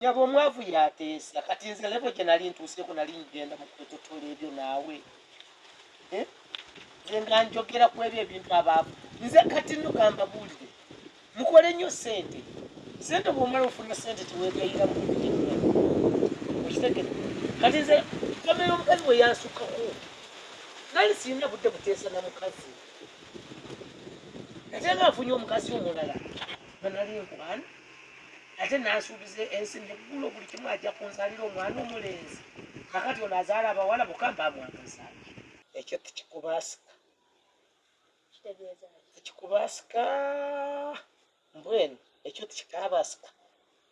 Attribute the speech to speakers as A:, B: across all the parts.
A: Nyabo mwavu yateesa kati nze levo gye nali ntuuseeko nali ngenda mu kutotola ebyo naawe nze nga njogera ku ebyo ebintu abaavu nze kati nno kambabuulire mukole nnyo ssente bw'omala ofuna ssente teweegayira mu okitegere kati nze kamera omukazi bwe yansukkako nali sirina budde buteesa na mukazi ate nga afunye omukazi omulala nga nali nkwana ate nansuubiza ensi neggulo buli kimu ajja kunzaalira omwana omulenzi kakati ono azaala abawala bukamba amwagaza ekyo tekikubaasika tekikubaasika mbwenu ekyo tekikabaasika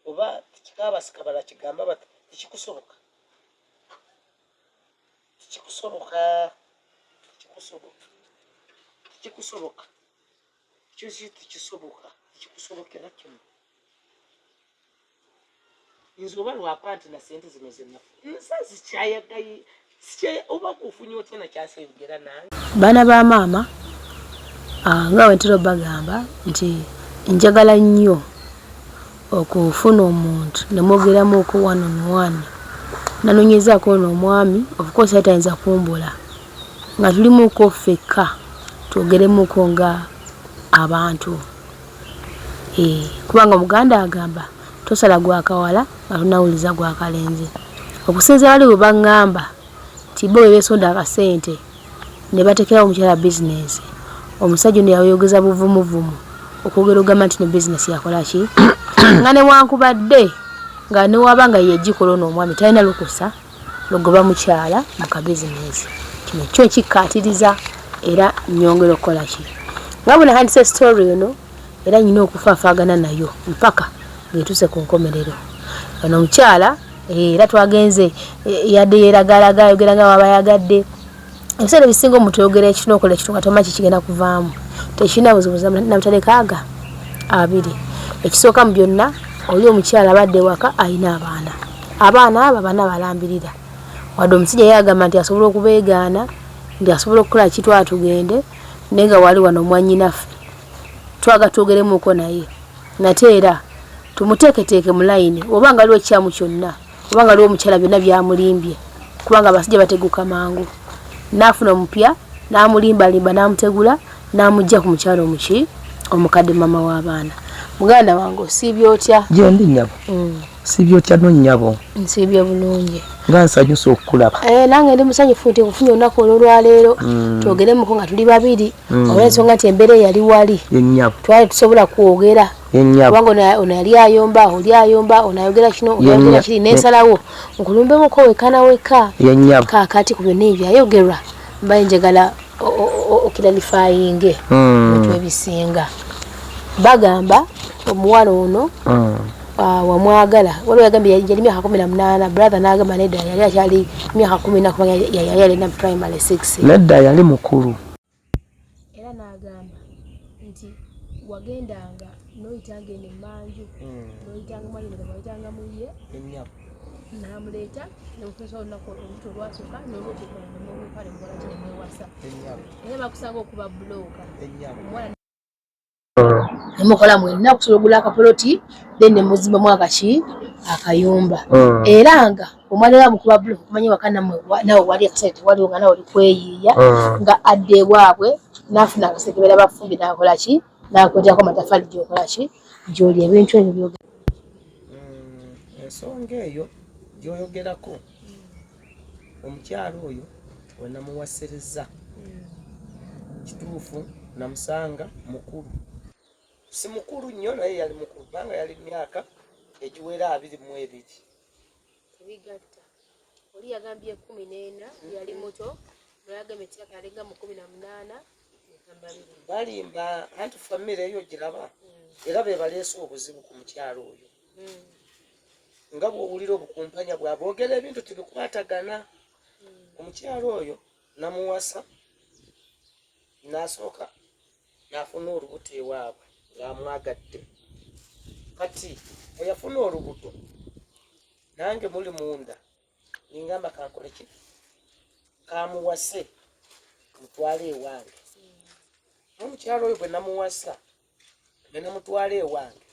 A: oba tekikabaasika balakigamba bati tekikusoboka ekyo tekikusobokera kimu nzoba lwapa nti na sente zino zenafu nsa zikyayagayi oba kufunye otya nakyasayogera nange
B: baana ba maama nga wentera bagamba nti njagala nnyo okufuna omuntu nemwogeramuko one on one nanonyezaako ono omwami of ayinza kumbula nga tulimuko ffekka twogeremuko nga abantu kubanga omuganda agamba tosala gwakawala nga tunawuliza gwakalenzi okusinza wali bwe baŋŋamba nti bo bwe beesonda akasente ne batekerawo omukyala bizinesi omusajja ono yayogeza buvumuvumu okwogera ogamba nti no bizinesi yakola ki nga newankubadde nga newaba nga yegikola ono omwami talina lukusa lugoba mukyala mu kabizinesi kino kyo kikkaatiriza era nyongera okukola ki nga bwe nahandisa esitori eno era nyina okufaafaagana nayo mpaka ngetuuse ku nkomerero ono omukyala era twagenze yadde yeragalaga ayogera nga waba yagadde ebiseera ebisinga omuntu oyogera ekituna okola ekitu nga tomanyi kikigenda kuvaamu tekirina buzibuza nabutalekaaga abiri ekisooka mu byonna oli omukyala abadde waka alina abaana abo bana balambirira wadde omusajja yagamba nti asobola okubeegaana nti asobola okukola kitwala tugende naye nga wali wano omwanyinaffe twaga twogeremuko naye nate era tumuteeketeeke mu layini obanga aliwo ekyamu kyonna obanga aliwo omukyala byonna byamulimbye kubanga abasajja bateguka mangu naafuna omupya n'amulimbalimba n'amutegula n'amugja ku mukyalo omuki omukadde mama w'abaana muganda wange osiibye otya
A: gyendi nnyabo siibye otya no nnyabo
B: nsiibye bulungi
A: nga nsanyusa okukulaba
B: nange ndi musanyufu nti nkufunye olunaku olwolwaleero twogeremuko nga tuli babiri olw'ensonga nti embeera eyali wali twali tusobola kwogera kubanga ono yali ayomba oli ayomba ono ayogera kino oyogera kiri nensalawo nkulumbemuko weka na weka kaakati ku byonna ebyo ayogerwa mbaye njagala okiralifayinge bintu ebisinga bagamba omuwala ono wamwagala waliwo yagambye yali myaka 18 brother n'agamba nedda yali akyali myaka 10 kubanga yali alina primary 6
A: nedda yali mukulu
B: era n'agamba nti wagendanga noyitanga eno emmanju noyitanga mwanyina wayitanga muye n'amuleeta nemufuusa olunaku olubuto olwasooka n'olwokukola nemubukale mukola kino nemwewasa era bakusanga okuba bulooka omuwala nemukola mwenna okusobola ogula akapoloti then nemuzimbamu akayumba era nga omwana mukuba bulooka kumanya waka nawe wali akasente waliwo nga nawe oli kweyiiya nga adde ewaabwe n'afuna akasekebera bafumbi n'akola ki n'akwetako amatafali gy'okola ki gy'oli ebintu ebyo byogera
A: ensonga eyo gy'oyogerako omukyalo oyo wenamuwasiriza kituufu namusanga mukulu si mukulu nnyo naye yali mukulu kubanga yali myaka egiwera 22
B: tebigatta oli yagambye 14 yali muto noyagambye tyaka yalenga mu 18
A: balimba anti famire eyo giraba era be baleese obuzibu ku mukyalo oyo nga bw'owulira obukumpanya bwabwe ogera ebintu tebikwatagana omukyalo oyo namuwasa n'asooka n'afuna olubuto ewaabwe ng'amwagadde kati eyafuna olubuto nange muli munda ningamba kankole ki kamuwase mutwale ewange n'omukyalo oyo bwe namuwasa ne namutwala ewange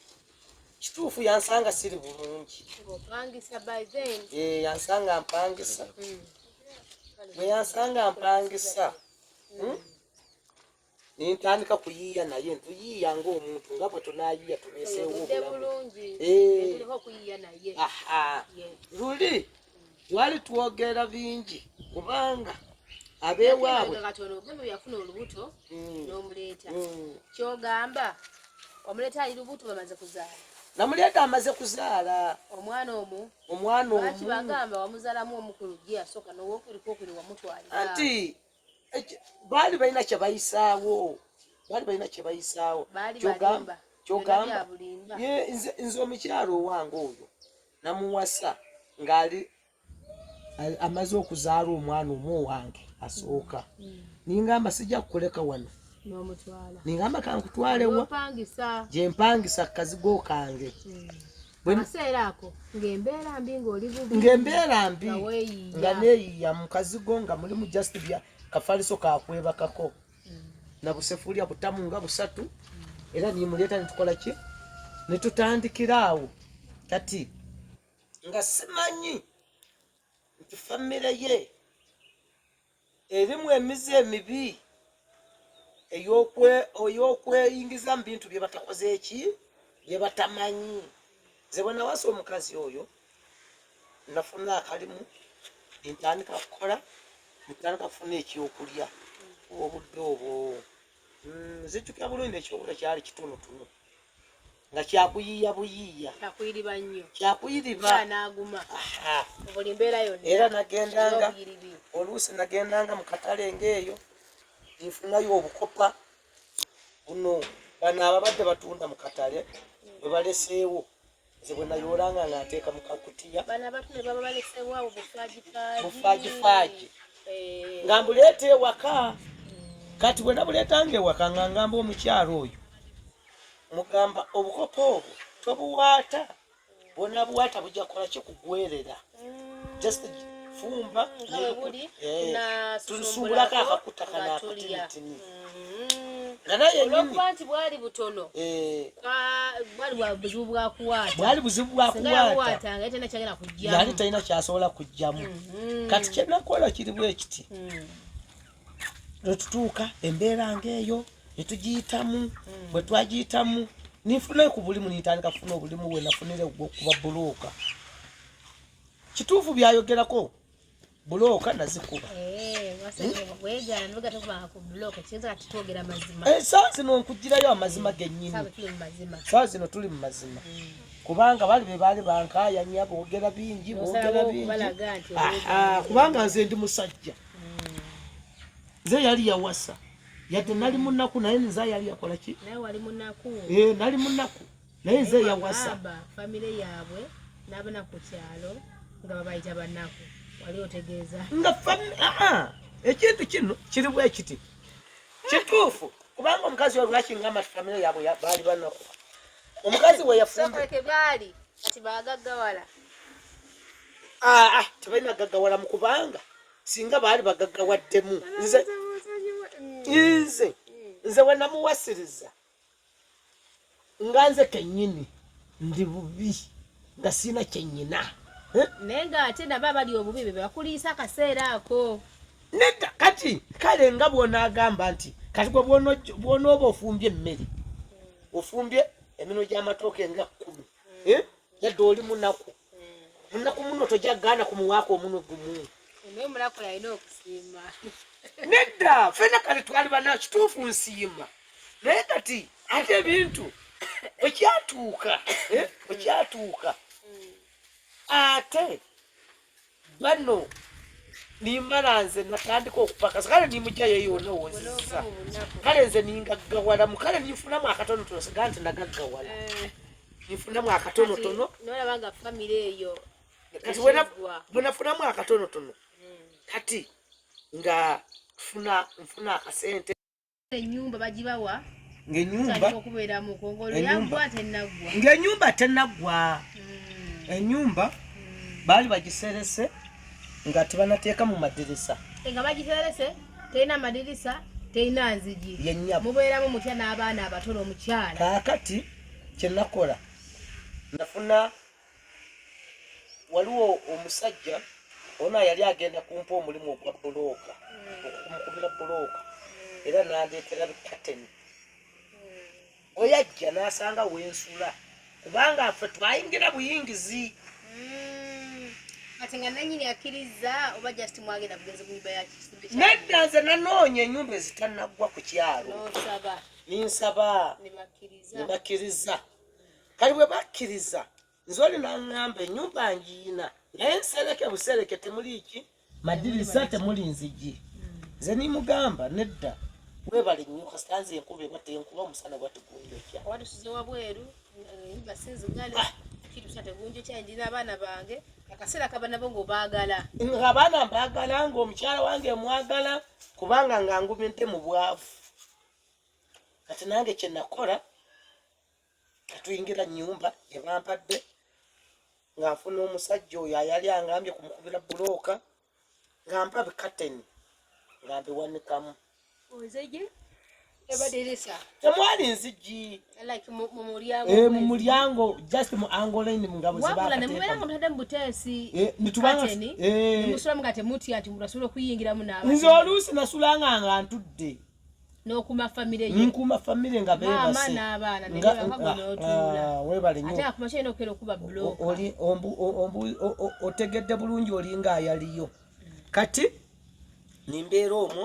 A: kituufu yansanga siri bulungi
B: opangisa by then
A: yansanga mpangisa bwe yansanga mpangisa nintandika kuyiiya naye ntuyiiya ng'omuntu nga bwe tunayiiya tuleeseewo luli twali twogera bingi kubanga abeewaabwe
B: yafuna olubuto n'omuleeta kyogamba omuleeta ali lubuto bamaze kuzaala
A: namuleeta amaze kuzaala
B: omwana omu
A: omwana
B: bagamba wamuzaalamu omukulu gye yasooka n'owookuli wamutwalira
A: anti baali balina kye bayisaawo kyogamba nze omukyalo owange oyo namuwasa ng'ali amaze okuzaala omwana omu owange asooka ningamba sijja kukuleka wano ningamba kankutwalewa gyempangisa kazigo kange ng'embeera mbi nga neeyiya mu kazigo nga mulimu just bya kafaliso kakwebakako na busefulia butamu nga busatu era nimuleeta nitukola ki nitutandikiraawo kati nga simanyi nti famire ye erimu emize emibi ey'okweyingiza mu bintu bye batakoze eki bye batamanyi nze bwe nawasa omukazi oyo nafuna akalimu ntandika kukola ntandika kufuna ekyokulya obudde obwo nzijjukira bulungi ekyokulya kyali kitonotono nga kyakuyiiya buyiiya kyakuyiriba era nagendanga oluusi nagendanga mu katale ng'eyo nfunayo obukopa buno bano ababadde batunda mu katale bwe baleseewo nze bwe nayoolanga nga nteeka mu kakutiya bufaagifaagi nga mbuleeta ewaka kati bwe nabuleetanga ewaka nga ngamba omukyalo oyo mugamba obukopa obwo tobuwaata bwonabuwaata bujja kukola kikugwerera just fumba tusuubulako akakuta kana akatinitini nga naye
B: nti bwali butono bwali buzibu bwakuwaata
A: yali talina kyasobola kujjamu kati kyenakola kiri bwe kiti netutuuka embeera ng'eyo netugiyitamu bwe twagiyitamu ninfunayo ku bulimu nintandika kufuna obulimu bwe nafunire okuba bulooka kituufu byayogerako bulooka nazikuba saa zino nkugirayo amazima gennyini saa zino tuli mu mazima kubanga bali be baali bankayanya boogera bingi kubanga nze ndi musajja nze yali yawasa yadde nali munaku naye nze yali yakola ki nali munaku naye nze yawasa
B: famire yaabwe n'abana ku kyalo nga babayita banaku wali otegeeza
A: nga ekintu kino kiri bwe kiti kituufu kubanga omukazi we lwaki ngamba ti famire yaabwe baali banaku omukazi we
B: yafumbeke byali kati bagaggawala
A: tebalina gaggawala mu kubanga singa baali bagaggawaddemu nze we namuwasiriza nga nze kennyini ndi bubi nga siina kyennyina
B: naye ng'ate nabo abali obubi be bakuliisa akaseera ako
A: nedda kati kale nga bw'onaagamba nti kati gwe bw'onooba ofumbye emmere ofumbye emino gy'amatooke nga 10 yadde oli munaku muno tojagaana kumuwaako omuno gumu
B: naye munaku yalina okusiima
A: nedda fena kale twali bana kituufu nsiima naye kati ate ebintu bwekyatuuka ate bano nimmala nze natandika okupakasa kale nimugjayo yoona wozisa kale nze ningaggawalamu kale ninfunamu akatonotono siga nti nagaggawala ninfunamu akatonotono
B: nolabanga famire eyo
A: kati bwe nafunamu akatonotono kati nga nfuna akasente
B: enyumba bagibawa
A: ng'enyumba tenaggwa enyumba baali bagiserese nga tebanateeka mu madirisa
B: nga bagiserese terina madirisa terina nzigi mubeeramu mutya n'abaana abatono omukyala
A: kaakati kyenakola nafuna waliwo omusajja ona yali agenda kumpa omulimu ogwa bulooka okumukubira bulooka era nandeetera bikateni bwe yajja n'asanga wensula kubanga ffe twayingira buyingizi
B: ate nga nannyini akkiriza oba just mwagenda kugeza ku nnyumba ya kisimbe
A: nedda nze nanoonya ennyumba ezitanaggwa ku kyalo ninsaba ne bakkiriza kali bwe bakkiriza nze oli naŋŋamba ennyumba ngiina naye nsereke busereke temuli ki madirisa temuli nzigi nze nimugamba nedda webale nnyo kasita nze enkuba eba tenkuba omusana gwatugunjokya
B: watusize wabweru ennyumba sinzigale kitusa tegunjokya ndina abaana bange akaseera kaba nabo ng'obaagala
A: ng'abaana mbaagala ng'omukyala wange mwagala kubanga nga nguminte mu bwavu kati nange kye nakola katuyingira nnyumba gye bampadde nga nfuna omusajja oyo ayali angambye kumukubira bulooka nga mpa bikateni nga mbiwanikamu temwali nzigi mu mulyango just mu angoline mungabo nze oluusi nasulanga nga ntudde nkuma famire nga webale otegedde bulungi olinga ayaliyo kati nimbeera omwo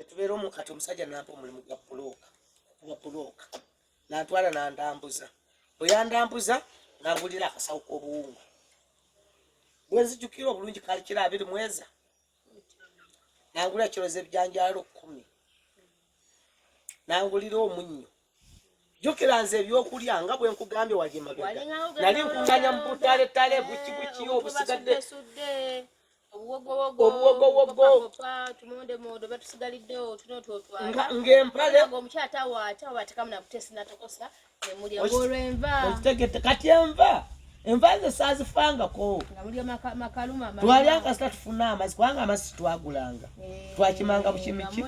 A: etubeera omwo kati omusajja nampa omulimu gwa bulooka nantwala nandambuza bwe yandambuza nangulira akasawo k'obuwungu bwe nzijukira obulungi kali kiro 2 mweza nangulira kiroze ebyanjalo 10 nangulira omunnyo jukira nze ebyokulya nga bwe nkugambye wali emabega nali nkunganya mu butale buki obusigadde obuwogowogo ng'empale kati enva nze saazifangako twali akasita tufuna amazzi kubanga amazzi twagulanga twakimanga bukimiki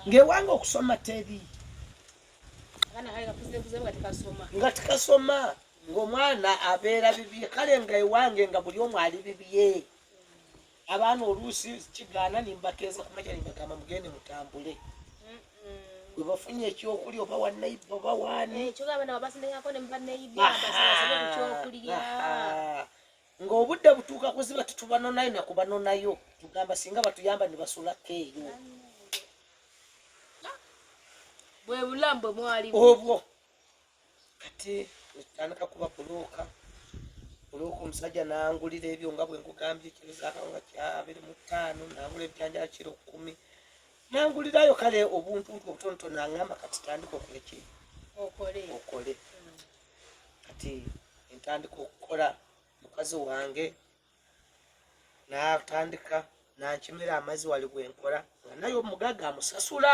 A: ng'ewanga okusoma teri nga tekasoma ng'omwana abeera bibye kale nga ewange nga buli omu ali bibye abaana oluusi kigaana nimbakeeza kumakya nimbagamba mugende mutambule bwe bafunye ekyokulya oba wanaiba oba waani ng'obudde butuuka kuziba tetubanonayo nakubanonayo tugamba singa batuyamba ne basulako eyo
B: bwe bulambo mwalimu
A: obwo kati etandika kuba bulooka omusajja nangulira ebyo nga bwe nkugambye kiroza akawunga kya 25 nangula ebyanjala kiro 10 nangulirayo kale obuntuntu obutonotono nangamba kati tandika okola ki okole kati ntandika okukola mukazi wange natandika nankimira amazzi wali bwenkola nga naye omugaga amusasula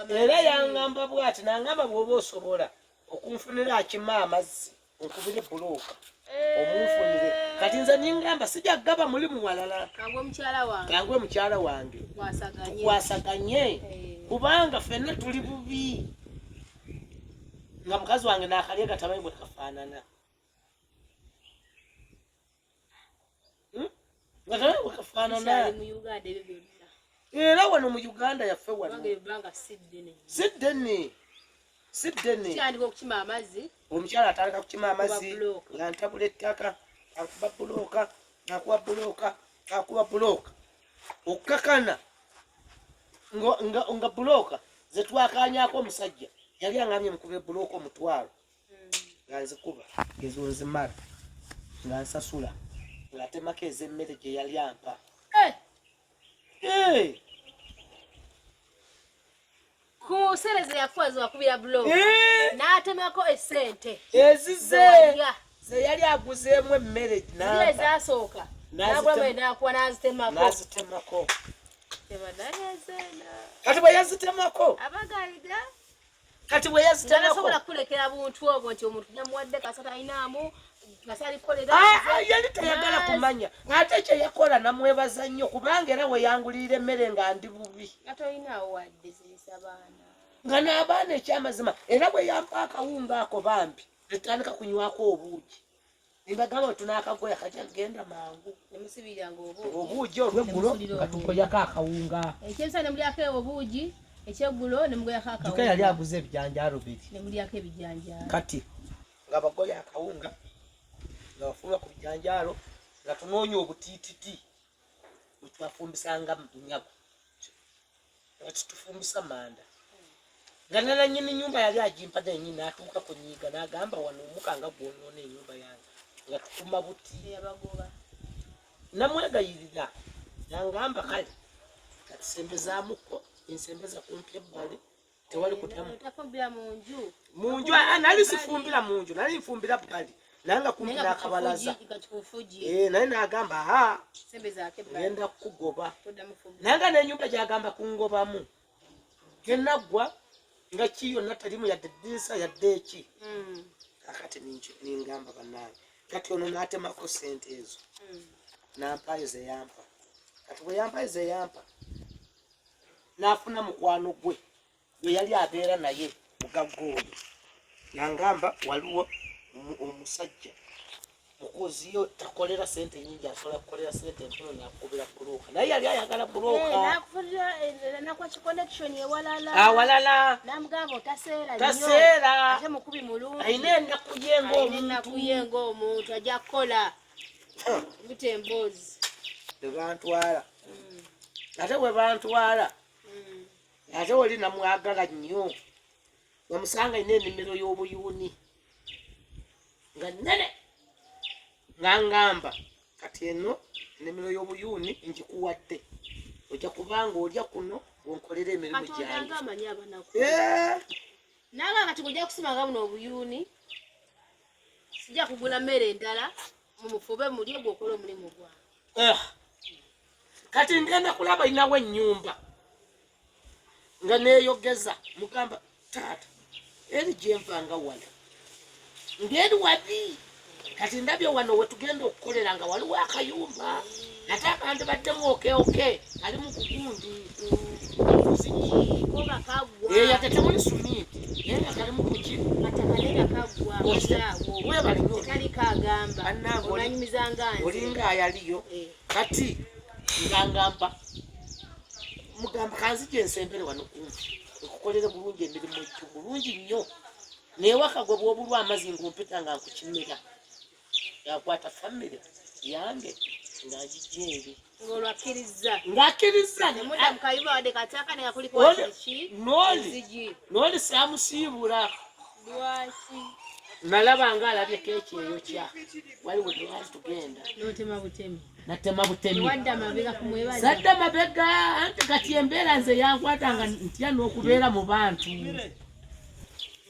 A: era yangamba bwati nangamba bwoba osobola okunfunira akima amazzi onkubire bulooka omunfunire kati nze ningamba sijja gaba mulimu walala kangwe mukyala wange tukwasaganye kubanga ffenna tuli bubi nga mukazi wange nakalye gatamanyi bwe kafaanana era wano mu Uganda yaffe wano siddene omukyala atandika kukima amazzi nga ntabula ettaka akuba bulooka okukakana nga bulooka zetwakanyako omusajja yali angambye mukube bulooka omutwalo nga nzikuba ezo nzimala nga nsasula ngatemako ez'emmere gye yali ampa
B: ku sereze yafuaza wakubira bulooka n'atemako essente
A: ezize ze yali aguzeemu emmere
B: ezasooka nakuwa
A: nazitemako kati bwe yazitemako
B: kati bwe yazitanasobola kulekera buntu obwo nti omuntu namuwadde kasata ayinaamu
A: yali tayagala kumanya ate ekyo yakola namwebaza nnyo kubanga era weyangulira emmere nga ndi bubi nga n'abaana ekyamazima era bwe yampa akawunga ako bambi netandika kunywako obuugi nimbagamba bwe tunaakagoya kati agenda mangu obuugi olweggulo nga tugoyako akawunga juka yali aguze ebijanjaalo biri kati nga bagoya akawunga nga bafunga ku bijanjaalo nga tunoonya obutiititi bwetwafumbisanga munyago nga tutufumbisa manda nga nala nyini nyumba yali agimpa nenyini n'atuuka ku nyiiga n'agamba wano omuka nga gwonoona ennyumba yange nga tukuma buti namwegayirira nangamba kale katisembezaamuko ensembeza kumpi ebbali tewali kutamu munju nali sifumbira munju nali nfumbira bbali nanga kumpi n'akabalaza naye n'agamba ngenda kukugoba nanga n'ennyumba gyagamba kungobamu genaggwa nga ki yonna talimu yadde eddirisa yadde eki kakati ningamba bannange kati ono n'atemako sente ezo nampayo zeyampa kati bwe yampayo zeyampa n'afuna mukwano gwe gwe yali abeera naye mugagga oyo nangamba waliwo omusajja mukoziyo takolera sente nyingi asobola kukolera sente entono nakukubira bulooka naye yali ayagala bulooka awalala taseera ayina ennaku ng'omuntu
C: ajja kukola emboozi
A: bwebantwala ate bwe bantwala ate wali namwagala nnyo wamusanga ina ennimiro y'obuyuuni nga nnene ngangamba kati eno ennimiro y'obuyuuni ngikuwadde ojja kubanga olya kuno bwonkolera emirimu gyange
C: naga kati ojja kusimanga buno obuyuuni sijja kugula mmere endala mumufube mulye gwokola omulimu gwange
A: kati ngenda kulaba inawo ennyumba nga neeyogeza mugamba taata eri gyenvanga wano ngeri wabi kati ndabye wano wetugenda okukolera nga waliwo akayumba ate abantu baddemu okeoke ali mu kugundi yate temuli suminti naye nga kalimu kukimu olinga ayaliyo kati ngangamba mugamba kanzija ensembere wano kumpi okukolera bulungi emirimu egyo bulungi nnyo newaka gwe bwobulwa amazzi ngumpita nga nkukimira yakwata famire yange ngagijja eri ng'akkiriza noli samusiibula nalaba nga alabye keeki eyo kya waliwo twali tugenda natema butemi zadda mabega anti kati embeera nze yankwata nga ntya n'okubeera mu bantu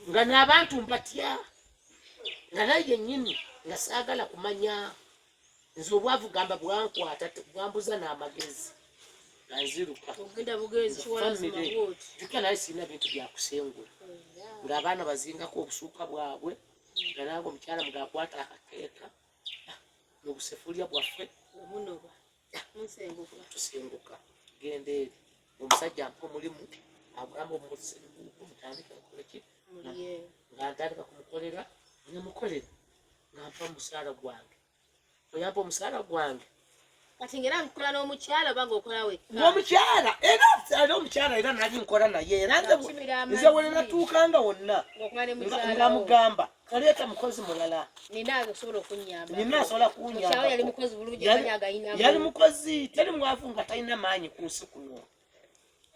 A: nga n'abantu mbatya nga naye yennyini nga saagala kumanya nze obwavu gamba bwankwata bwambuza n'amagezi nga nziruka juka naye sirina bintu byakusengula ng'abaana bazingako obusuuka bwabwe nga nange omukyala mugakwata akakeeka mu busefulya bwaffe tusenguka genda eri omusajja mpa omulimu agamba omutandika nkoleki nga ntandika kumukolera namukolera ngampa omusaala gwange oyampa omusaala gwange
C: kati ngera nkola n'omukyala oba ng'okola wekka
A: n'omukyala era omukyala era nali nkola naye era nze wena natuukanga wonna nga mugamba kaleeta mukozi mulala
C: nina asobola okunyamba
A: yali mukozi teri mwavu nga talina maanyi ku nsi kuno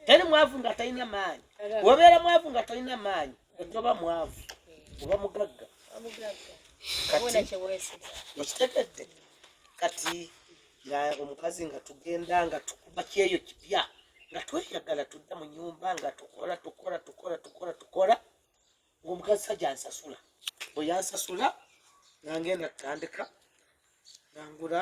A: teri mwavu nga talina maanyi obeera mwavu nga talina maanyi otoba mwavu oba mugagga okitegedde kati nga omukazi nga tugenda nga tukuba kyeyo kipya nga tweyagala tudda mu nyumba nga tukola ng'omukazi sajja ansasula bwe yansasula ngangenda tutandika ngangula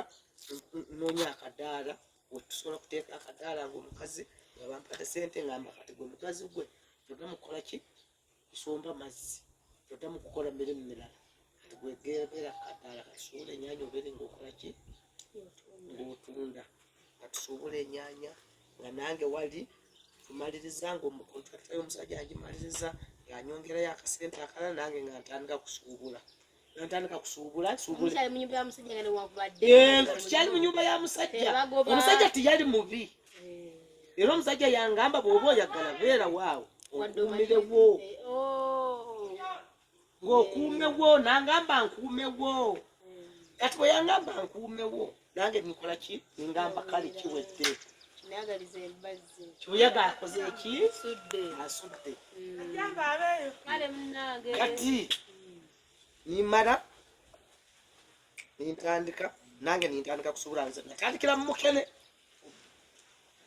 A: noonya akadaala wetusobola kuteeka akadaala ng'omukazi nga bampate sente ngamba kati gwe mukazi gwe todda mukukola ki kusomba mazzi todda mu kukola mirimu mirala wegerera kadala kasuula ennyanja obeere ng'okola ki ng'otunda katusuubula ennyanja nga nange wali tumaliriza ngaomukontrakita y'omusajja agimaliriza ng'anyongerayo akasente akalala nange nga ntandika kusuubula tukyali mu nyumba ya musajja omusajja tiyali mubi era omusajja yangamba bw'oba oyagala beera waawo okuumirewo ng'okuumewo nangamba nkuumewo kati bwe yangamba nkuumewo nange nikola ki ningamba kale kiwedde kibuyaga akoze eki asudde kati nimala nintandika nange nintandika kusuubula nze natandikira mu Mukene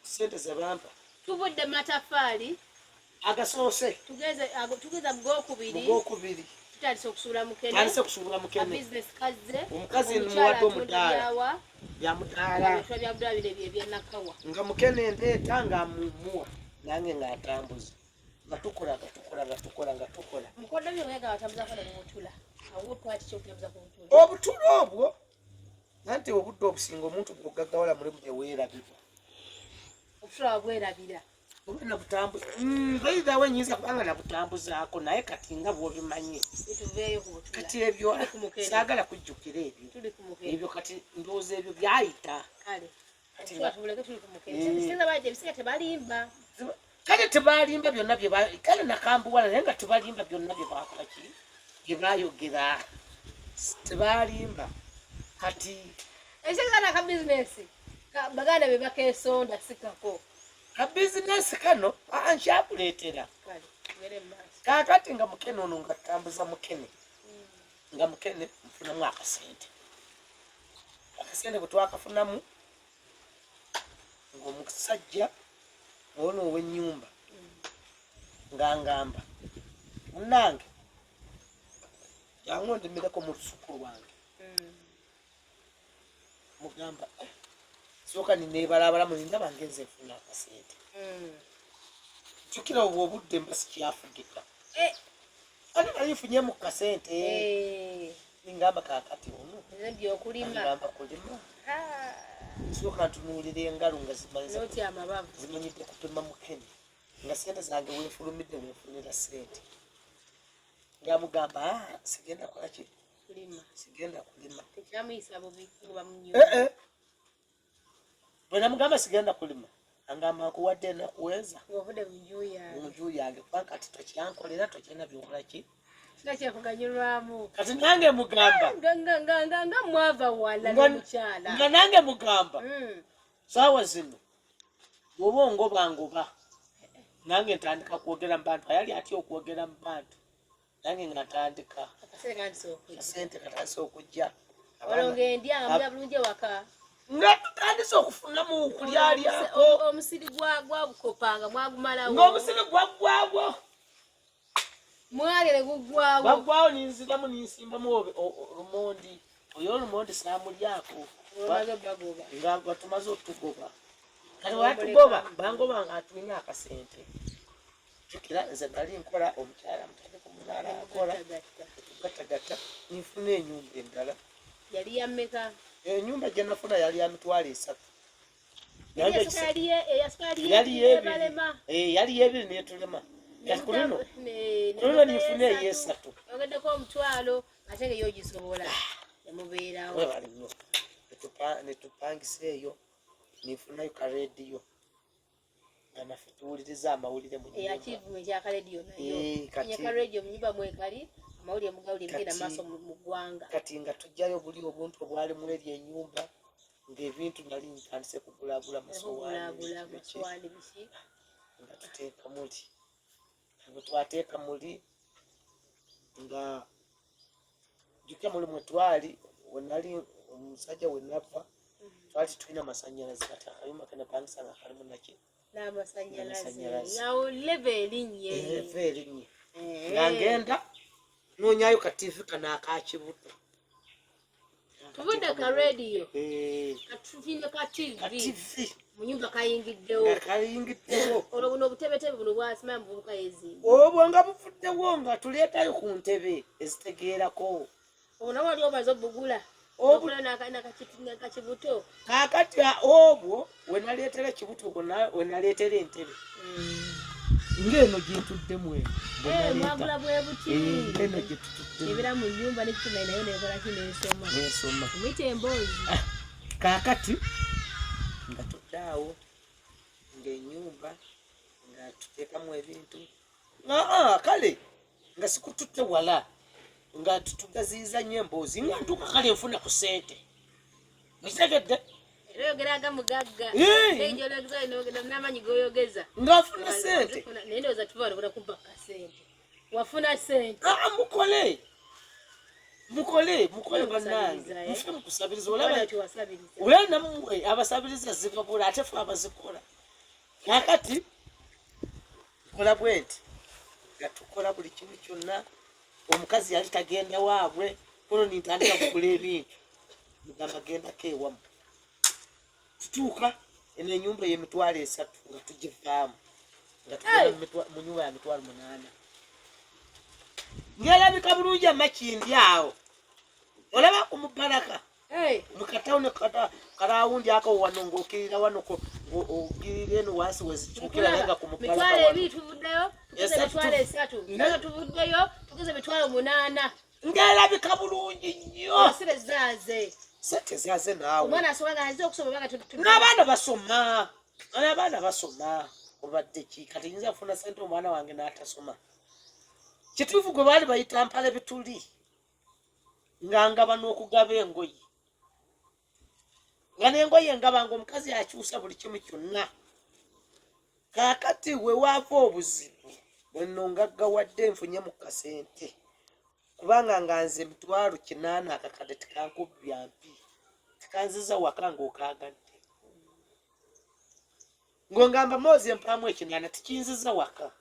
A: sente zebampa
C: tubudde matafaali
A: agasoose
C: tugeza mugokubiri tutandise okusuubula Mukene omukazi muwadde omudaala byamudaala nga Mukene ndeeta nga mumuwa nange ng'atambuza nga tukola obutula obwo anti obudde obusinga omuntu bwogaggawala mulimu gyeweerabirwa either wenyinza kubanga nabutambuzaako naye kati nga bw'obimanyi kati ebyo saagala kujjukira ebyo kati ndowooza ebyo byayita kale tebalimba byonna kale nakambuwala naye nga tebalimba byonna byebakola ki byebayogera tebalimba kati ekikana ka bizinesi baganda be bakesonda sikako
A: ka bizinesi kano nkyakuleetera kakati nga Mukene ono nga tambuza Mukene nga Mukene nfunamu akasente bwe twakafunamu ng'omusajja ono ow'ennyumba ng'angamba munnange jangu ondemereko mu lusuku lwange mugamba sooka nineebalabala mulindaba ngenze nfuna akasente jjukira obwo obudde mba sikyafugika ate nali nfunye mu kasente ningamba kakati ono ngamba kulima sooka ntunuulira engalo nga zimanyidde kupima Mukene nga sente zange wenfulumidde wenfunira sente ngamugamba sigenda kola ki sigenda kulima bwe namugamba sigenda kulima angamba nkuwadde enakuweza munju yange kubanga kati tokyankolera tokyalina byokola ki kati nange mugamba
C: nga mwava wala n'omukyala
A: nga nange mugamba saawa zino bw'oba ongobangoba nange ntandika kwogera mu bantu ayali atya okwogera mu bantu nange nga ntandika akasente katandise okujja nga tutandise okufunamu kulyalyako
C: omusiri gwabukopanga mwagumalawo
A: ng'omusiri gwaggwawo
C: mwagere gugwawo
A: gwaggwawo ninziramu ninsimbamu lumondi oyo olumondi saamulyako nga tumaze otugoba kati watugoba bangoba nga atulina akasente jukira nze nali nkola omukyala mutandika omunaala akola tugatagata ninfuna ennyumba endala
C: yali yammeka
A: ennyumba gye nafuna yali ya mitwalo 3 yali yebiri netulema kulino ninfuna ey'esatu
C: ogeddeko omutwalo ate nga yogisobola emubeerawo
A: webalinnyo netupangisa eyo ninfunayo karediyo nga naffe tuwuliriza amawulire mu
C: eyakivume ekyakarediyo nayo karediyo munyumba mwekali amawulire mugawulire mugenda maaso mu ggwanga
A: kati nga tujjayo buli obuntu obwali mu eri ennyumba ng'ebintu nali ntandise kugulagula masowaani biki nga tuteeka muli bwe twateeka muli nga jjukira muli mwe twali wenali omusajja wenava twali tulina amasannyalaze kati akayumba kenapangisa nga kalimu naki
C: n'amasannyalaze nawo leve erinnye
A: nga ngenda noonyayo kativi kano akakibuto
C: tubudde ka rediyo katufine ka tivi mu nyumba kayingiddewo olwo buno obutebetebe buno bwasimaye mu bubuka yezimba
A: obwo nga buvuddewo nga tuleetayo ku ntebe ezitegeerako
B: Ona wali omazo bugula. Okula na kibuto.
A: Kakati obwo wenaleetera kibuto gonna wenaleetera entebe. Ngeno gyetudde mwe.
B: Mwagula bwe buti.
A: Ngeno gyetudde.
B: Ebira mu nyumba n'ekituma nayo nekola kineesoma.
A: Neesoma.
B: Mwite emboozi.
A: Kakati nga tuddaawo ng'ennyumba nga tuteekamu ebintu. Kale nga sikututte wala nga tutugaziiza nnyo emboozi nga ntuuka kale nfuna ku ssente. Mukitegedde?
B: Era oyogeraga mugagga. Enjolageza inogenda n'amanyi g'oyogeza.
A: Ng'afuna ssente.
B: Naye ndowooza tuva wano kuba ka ssente. Wafuna ssente.
A: Mukole bannange. Mufe mu kusabiriza. Olaba nammwe abasabiriza zibabula ate fe abazikola. Kakati tukola bwe nti nga tukola buli kimu kyonna. Omukazi yali tagenda waabwe kono nintandika kugula ebintu. Mugamba gendako ewamu. Tutuuka eno ennyumba y'emitwalo 3 nga tugivaamu. Nga tugenda mu nyumba ya mitwalo 8. Ngerabika bulungi amakindi awo. Olaba ku mubalaka. Mukatawuni kalawundi ako wano ng'okirira wano ogirira eno wansi wezikyukira nenga ku mubalaka.
B: Mitwalo ebiri tuvuddeyo, tugeze mitwalo 3. Nazo tuvuddeyo, tugeze mitwalo 8.
A: Ngerabika bulungi nnyo.
B: Sente zaaze.
A: Sente zaaze naawe.
B: Omwana asobola ganze okusoma banga
A: n'abaana basoma. Abaana basoma. Obadde ki kati nyinza kufuna sente omwana wange n'atasoma. Kituufu gwe baali bayita mpale bituli. Ngangaba n'okugaba engoye. Nga n'engoye ngabanga omukazi akyusa buli kimu kyonna. Kaakati we waava obuzibu bwe nno ngaggawadde nfunye mu kasente. Kubanga nga nze mitwalo 8 akakadde tekankubya mpi. Tekanziza waka ng'okaagadde. Ng'ongamba Mozi empaamu 8 tikinziza waka.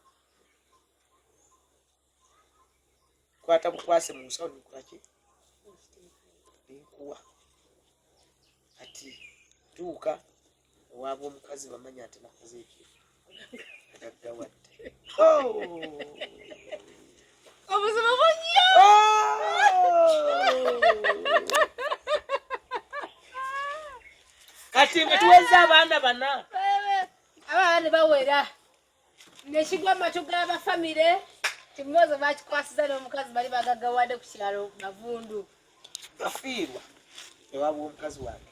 A: Kwata bukwase mu nsawo nikolaki? Ninkuwa. Ati tuuka waaba omukazi bamanya ati nakoze ekyo. Agaggawadde.
B: Obuzima bunyo.
A: Kati nga tuweza abaana bana.
B: Abaana ne bawera. Nekigwa amatu g'abafamire. Timozo bakikwasiza n'omukazi bali bagaggawadde ku kiralo Navundu.
A: Bafiirwa. Ewaaba omukazi wange.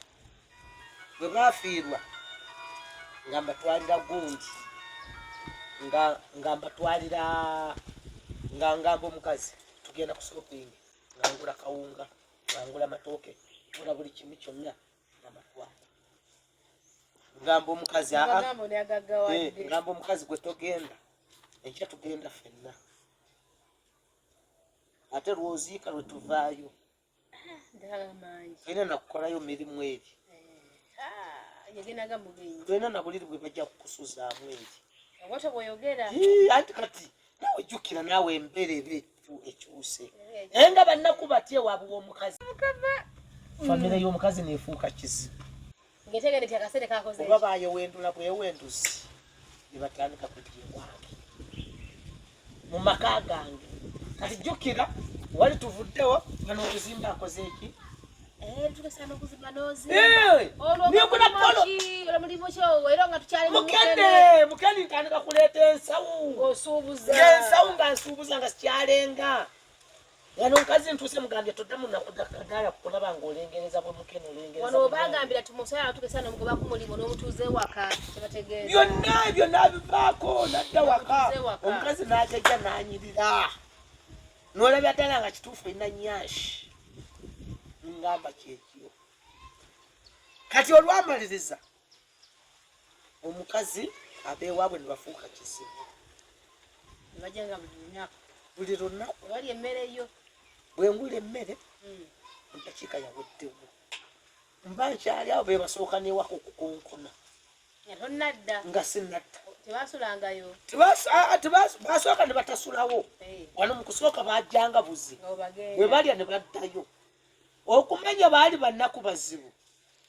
A: Bwe bafiirwa. Ngamba twalira gundi. Ngamba twalira ngamba omukazi tugenda ku shopping ngangula kawunga ngangula matooke ngula buli kimu kyonna namatwala ngamba omukazi ngamba omukazi gwe togenda enkya tugenda ffenna ate lwoziika lwe tuvaayo tulina nakukolayo mirimu eri tulina na buliri bwe bajja kukusuzaamu eri anti kati nawe jjukira naawe embeera eba ekyuse nga bannaku batye waabwe w'omukazi famire y'omukazi neefuuka kizibu oba bayewendula bwewenduzi ne batandika kujja ewange mu maka gange kati jjukira wali tuvuddewo nga n'okuzimba akoze eki mukeni ntandika kuleeta ensawu ensawu nga nsuubuza nga sikyalenga nga n'omukazi ntuuse mugambye toddamu nakudakadaala kukulaba ng'olengereza bwe mukeni byonna ebyo nabivaako nadda waka omukazi n'ajajja n'anyirira n'olabya ddala nga kituufu erina nyashi ngamba kyekyo kati olwamaliriza omukazi abeewaabwe ne bafuuka kizibu buli lunaku bwe ngula emmere endakiika yaweddewo mba nkyali awo be basooka n'ewaka okukonkona nga sinadda basooka ne batasulawo wano mu kusooka bajjanga buzi bwe balya ne baddayo okumenya baali bannaku bazibu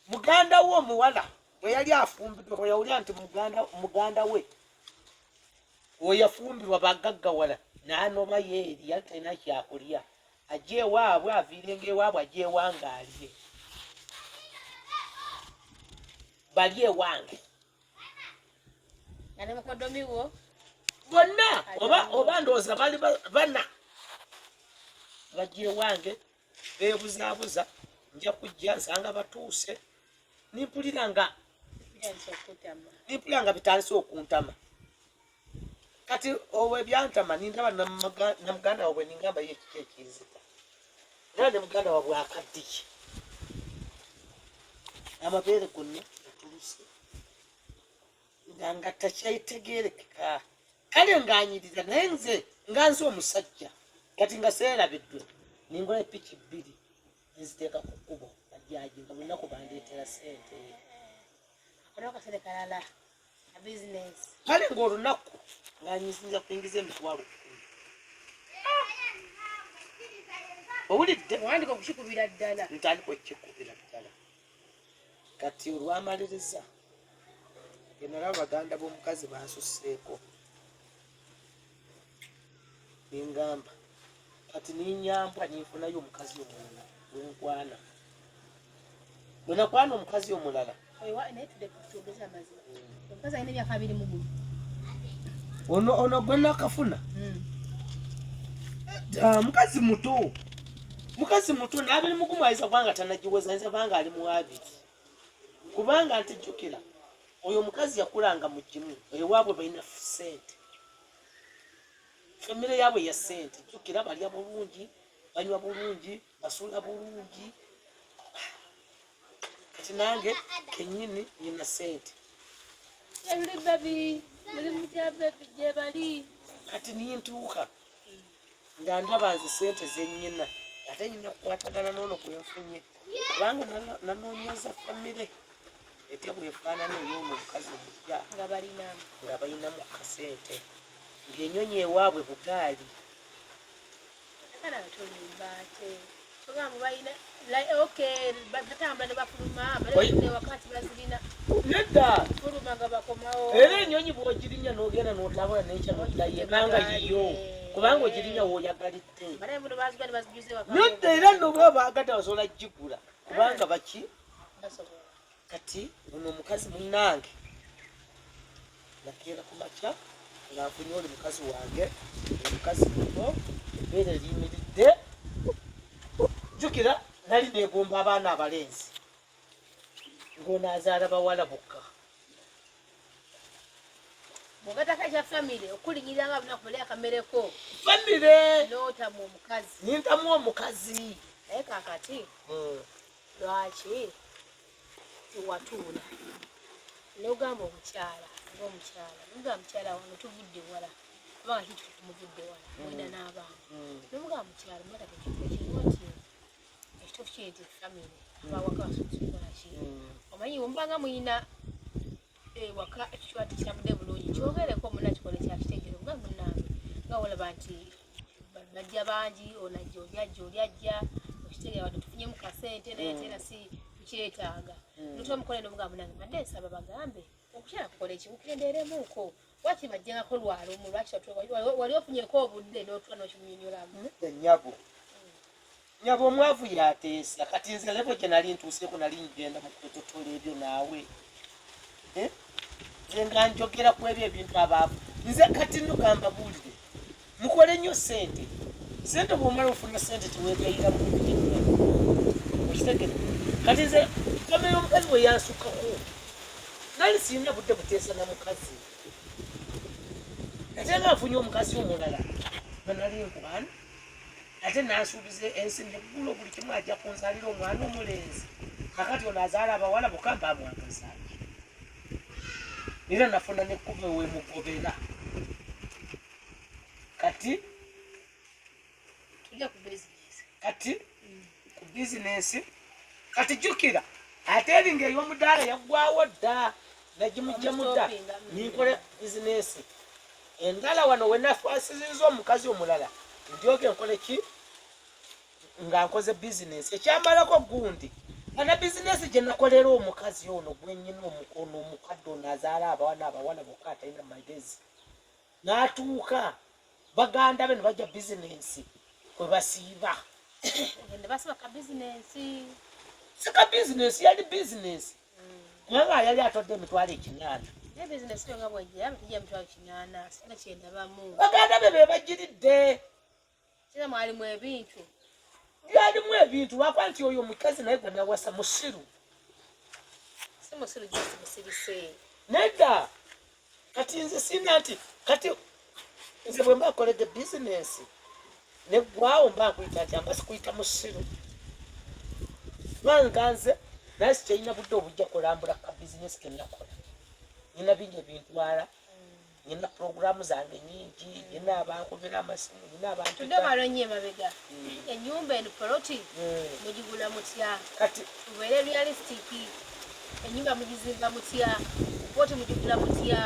A: muganda we omuwala bwe yali afumbirwa bwe yawulira nti muganda we oyafumbirwa bagaggawala n'anoba yeeri yali talina kyakulya ajje waabwe aviirenga ewaabwe ajje ewange alye balye ewange
C: ane mukodomiwo
A: bonna oba ndowooza bali bana bajje ewange beebuzaabuza nja kujja nsanga batuuse nimpulira nga bitandise okuntama kati owe byantama nindaba na muganda waabwe ningamba ye kiki ekiyizika era ne muganda waabwe akaddiye amabeere gonna atuluse nga takyayitegeerekeka kale ng'anyirira naye nze nga nze omusajja kati nga seerabiddwe ningola epiki bbiri nziteeka ku kkubo ajjaji nga bunaku bandeetera sente
C: akasente kalala a business
A: kale ng'olunaku ng'anyizinza kuyingiza emitwalo 10 owulidde
C: wandika okukikubira ddala
A: ntandika okukikubira ddala kati olwamaliriza genalaba baganda b'omukazi bansusseeko ningamba kati ninyambwa ninfunayo omukazi omulala wenkwana bwe nakwana omukazi omulala ono gwe nakafuna mukazi muto n'abiri mugumu ayinza kubanga tanagiweza ayinza kubanga ali mu abiri kubanga ntijjukira oyo omukazi yakulanga mu gimu ewaabwe balina sente famire yaabwe ya sente jjukira balya bulungi banywa bulungi basuula bulungi kati nange kenyini nina sente kati nintuuka nga ndaba nze sente zennyina ate nyina kukwatagana noono kwenfunye kubanga nanoonyeza famire etya bwefaanana ey'ono omukazi omujja nga balinamu kasente ng'enyonyi ewaabwe bugaali nedda era enyonyi bw'ogirinya n'ogenda n'otambula n'ekya n'oddayo ebanga yiyo kubanga ogirinya w'oyagalidde nedda era nobwa baagata basobola gigula kubanga baki kati ono omukazi munnange nakeera ku makya ng'afunye oli mukazi wange omukazi muto ebbeere liyimiridde jjukira nali neegomba abaana abalenzi ng'onaazaala bawala bokka
C: bw'ogataka ekya famire okulinyiranga bunaku bali akamereko
A: famire
C: n'otamu omukazi
A: nintamu omukazi
C: naye kakati lwaki watuula n'ogamba omukyala ng'omukyala nomugamba mukyala wange tuvudde wala kubanga kiki tumuvudde wala mwenda n'abaana nomugamba mukyala matatekekiroti ekituufu kiri nti famire abawaka basukulaki omanyi omubanga muyina waka ekikwati kiramudde bulungi kyogereko munakikole kyakitegere nga munange nga olaba nti bajja bangi onajja olyajja okitegera wadde tufunyemu kasente naye tera si tukyetaaga notomukole nomugamba munange badde nsaba bagambe okukyala kukola ekikukendeeremuuko waki bajjangako lwalomu lwaki wali ofunyeko obudde n'otula n'okimunyonyolamu
A: nyabo omwavu yateesa kati nze levo gye nali ntuuseeko nali ngenda mu kutotola ebyo naawe nze nga njogera ku ebyo ebintu abaavu nze kati nogamba buulire mukole nnyo sente bw'omala ofuna sente teweegayiramu okitegere kati nze kame y'omukazi bwe yansukako nali sirina budde buteesa na mukazi ate nga nfunye omukazi omulala nga nali nkwana ate nansuubiza ensi neggulo buli kimu ajja kunzalira omwana omulenzi kakati ono azaala abawala bokamba amwagazaaki era nafuna nekkuba ewemugobera kati
C: tujja ku bizinesi
A: kati ku bizinesi kati jjukira ate eringa ey'omudaala yaggwawo dda nagimuggyemu dda ninkola bizinesi endala wano wenafasizinza omukazi omulala ndyoge nkole ki nga nkoze bizinesi ekyamalako gundi ana bizinesi gye nakolera omukazi ono gwennyina omukono omukadde ono azaala abawana abawala bokka atalina magezi n'atuuka baganda be ne bajja bizinesi kwe basiiba
B: ngende basaba ka business
A: sika business yali business mwanga yali atodde emitwalo 8
B: ne business yo ngabwe ya tijja mutwalo 8 singa kyenda bamu
A: baganda be bagiridde
B: kira mwalimu ebintu
A: yalimu ebintu lwakwa nti oyo mukazi naye gwe nawasa musiru
B: si musiru just musirise
A: nedda kati nze sina nti kati nze bwe mba kolege business neggwawo mba nkuyita nti amba sikuyita musiru lwanga nze naye sikyalina budde obujja kulambula ka business kenakola nina bingi ebintwala nina programu zange nyingi nina abankubira amasimu nina abantu
B: tudomalonye mabega enyumba eno poloti mugigula mutya
A: kati
B: tubeere realistic enyumba mugizinga mutya poloti mugigula mutya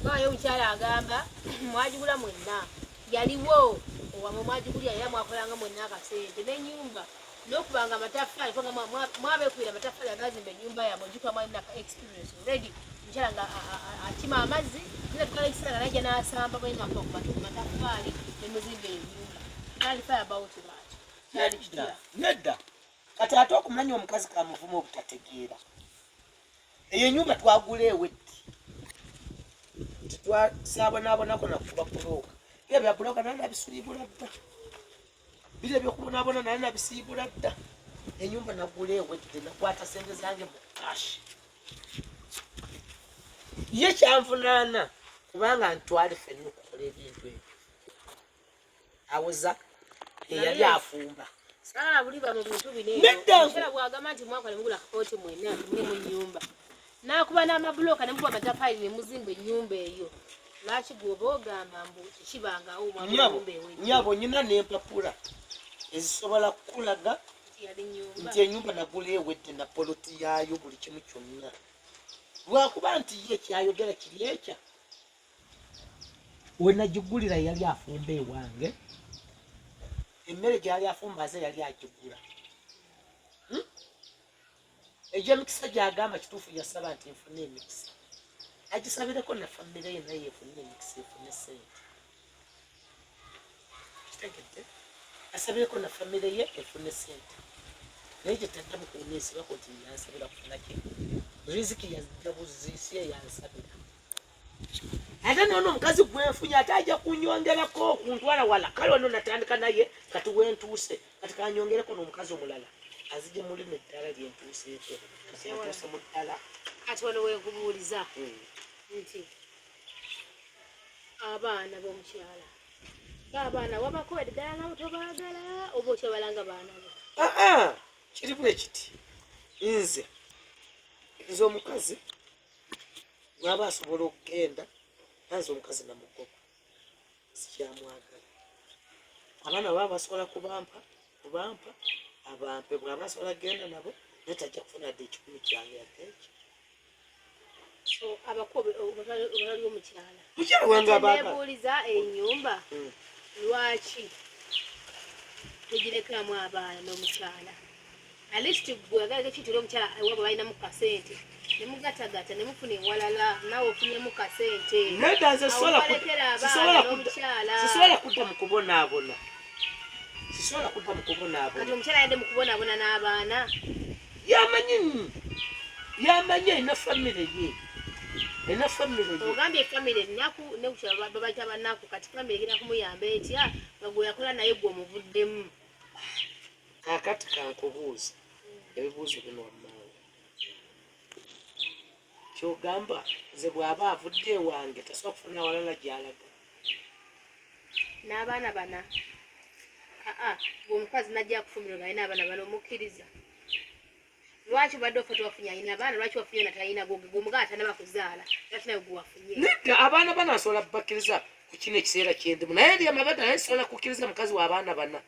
B: ngayo omukyala agamba mwagigula mwenna yaliwo owamwe mwagigulya era mwakolanga mwenna akasente n'enyumba n'okubanga amataffaali kubanga mwabeekubira amataffaali agazimba ennyumba yamwe ojjukira mwalina ka experience already omukyala nga akima amazzi nina tukala ekisanga najja n'asamba bwenaku ku mataffaali ne muzimba ennyumba kyali fire about that kyali kitya
A: nedda kati ate okumanya omukazi kamuvumu obutategeera eyo ennyumba twagula eweddi titwasaabonabonako nakuba bulooka bya bya bulooka naye nabisiibula dda biri ebyokubonaabona naye nabisiibula dda ennyumba nagula ewedde nakwata sente zange mu kashi ye kyanvunaana kubanga ntwale ffenna okukola ebintu ebyo awoza eyali afumba
B: saala buliba mu bintu
A: Nedda.
B: bineera bwagamba nti mwaka nemugula kapooti mwena muli mu nnyumba n'akuba n'amabulooka ne mukuba amataffaali ne muzimba ennyumba eyo lwaki gwoba ogamba mbu tekibangawo mwamunyumba
A: nyabo nyina n'empapula ezisobola kukulaga
B: yali nnyumba
A: nti ennyumba nagula ewedde na poloti yaayo buli kimu kyonna lwakuba nti ye kyayogera kiri ekya we nagigulira yali afumba ewange emmere gyali afumba aze yali agigula egy'emikisa gyagamba kituufu yasaba nti nfune emikisa agisabireko na famire ye naye efune emikisa efune sente kitegedde asabireko na famire ye efune sente naye gyetaddamu kuneesibako nti yansabira kufunaki riziki yazabuzisiye yansabira ate nono omukazi gwenfunye ate ajja kunyongerako kuntwala wala kale ono natandika naye kati wentuuse kati kanyongereko n'omukazi omulala azije mulino eddala lyentuuseeko ntuuse mu ddala
B: kati wano wenkubuuliza nti abaana b'omukyala ng'abaana wabako eddala nabo tobaagala oba okyabalanga baana bo
A: kiri bwe kiti nze omukazi bw'aba asobola okugenda nanze omukazi namugoba sikyamwagala abaana baba basobola kubampa abampe bw'aba asobola kugenda nabo naye tajja kufuna dde ekikumi kyange yateeki
B: so abakobe obalali omukyala
A: mukyala wange abaagala
B: nebuuliza ennyumba lwaki tugirekeramu abaana n'omukyala alist gwagala ekitira omukyala ewaba balinamu kasente nemugatagata nemufuna ewalala nawe ofunyemu kasente
A: nedda nze sisobola kudda mu kubonaabona
B: kati omukyala yadde mu kubonaabona n'abaana
A: yamanyi erina famire ye
B: ogambye famire ennaku nekukyala babaita bannaku kati famire egenda kumuyamba etya nga gwe yakola naye gwe omuvuddemu
A: kakati kankubuuza ebibuuzo bino wammanga kyogamba nze bw'aba avudde ewange tasobola kufuna walala gy'alaga
B: n'abaana bana gwe omukazi najja kufumira ng'alina abaana bana omukkiriza lwaki badde ofa tewafunye alina abaana lwaki wafunye natalina gweomugala tanaba kuzaala lwaki nawe gwe wafunye
A: nedda abaana bana asobola bakkiriza ku kino ekiseera kyendimu naye ndi amabada naye sobola kukkiriza mukazi w'abaana bana